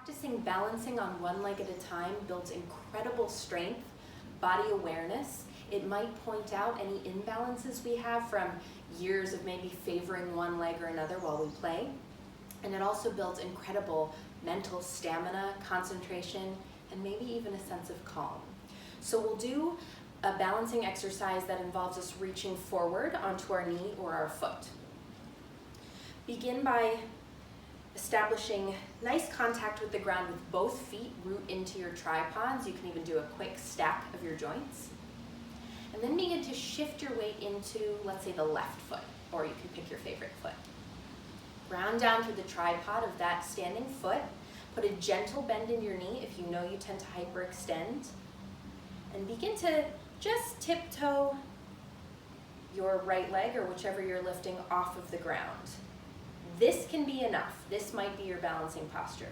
Practicing balancing on one leg at a time builds incredible strength, body awareness. It might point out any imbalances we have from years of maybe favoring one leg or another while we play. And it also builds incredible mental stamina, concentration, and maybe even a sense of calm. So we'll do a balancing exercise that involves us reaching forward onto our knee or our foot. Begin by establishing nice contact with the ground with both feet, root into your tripods. You can even do a quick stack of your joints. And then begin to shift your weight into, let's say, the left foot, or you can pick your favorite foot. Ground down through the tripod of that standing foot. Put a gentle bend in your knee if you know you tend to hyperextend. And begin to just tiptoe your right leg, or whichever you're lifting, off of the ground. This can be enough. This might be your balancing posture.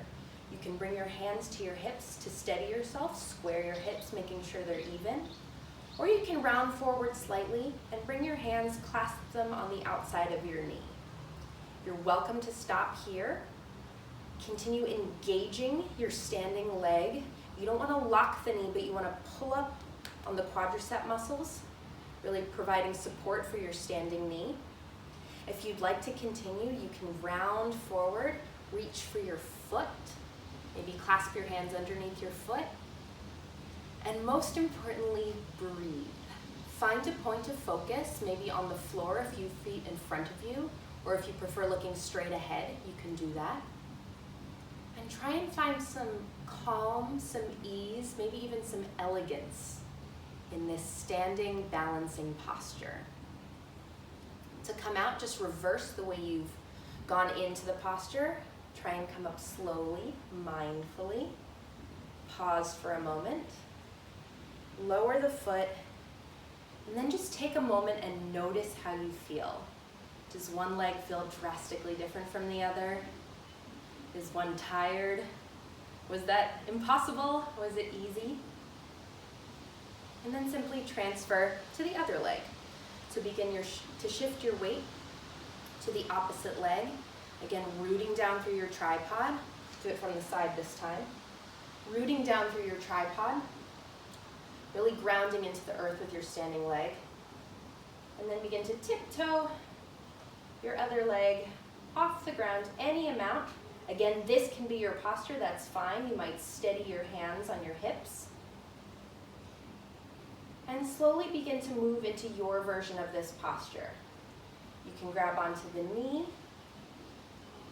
You can bring your hands to your hips to steady yourself, square your hips, making sure they're even. Or you can round forward slightly and bring your hands, clasp them on the outside of your knee. You're welcome to stop here. Continue engaging your standing leg. You don't want to lock the knee, but you want to pull up on the quadricep muscles, really providing support for your standing knee. If you'd like to continue, you can round forward, reach for your foot, maybe clasp your hands underneath your foot, and most importantly, breathe. Find a point of focus, maybe on the floor a few feet in front of you, or if you prefer looking straight ahead, you can do that. And try and find some calm, some ease, maybe even some elegance in this standing balancing posture. To come out, just reverse the way you've gone into the posture. Try and come up slowly, mindfully. Pause for a moment. Lower the foot, and then just take a moment and notice how you feel. Does one leg feel drastically different from the other? Is one tired? Was that impossible? Was it easy? And then simply transfer to the other leg. So begin to shift your weight to the opposite leg. Again, rooting down through your tripod. Do it from the side this time. Rooting down through your tripod. Really grounding into the earth with your standing leg. And then begin to tiptoe your other leg off the ground any amount. Again, this can be your posture, that's fine. You might steady your hands on your hips. And slowly begin to move into your version of this posture. You can grab onto the knee.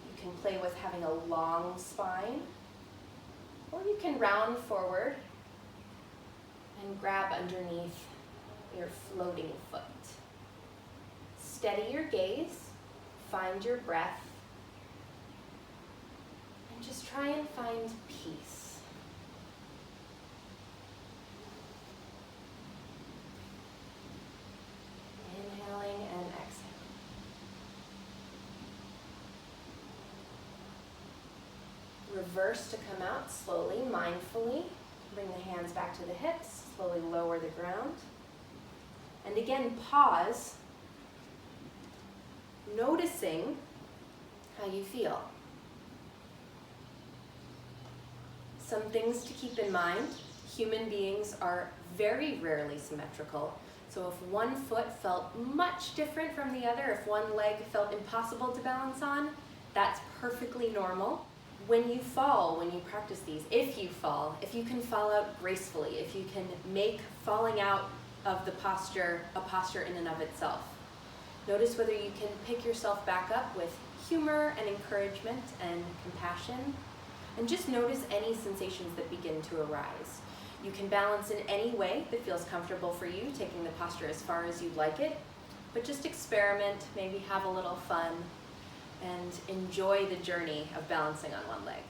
You can play with having a long spine. Or you can round forward and grab underneath your floating foot. Steady your gaze, find your breath, and just try and find peace. Inhaling and exhaling. Reverse to come out slowly, mindfully. Bring the hands back to the hips, slowly lower the ground. And again, pause, noticing how you feel. Some things to keep in mind: human beings are very rarely symmetrical. So if one foot felt much different from the other, if one leg felt impossible to balance on, that's perfectly normal. When you fall, when you practice these, if you fall, if you can fall out gracefully, if you can make falling out of the posture a posture in and of itself. Notice whether you can pick yourself back up with humor and encouragement and compassion, and just notice any sensations that begin to arise. You can balance in any way that feels comfortable for you, taking the posture as far as you'd like it, but just experiment, maybe have a little fun, and enjoy the journey of balancing on one leg.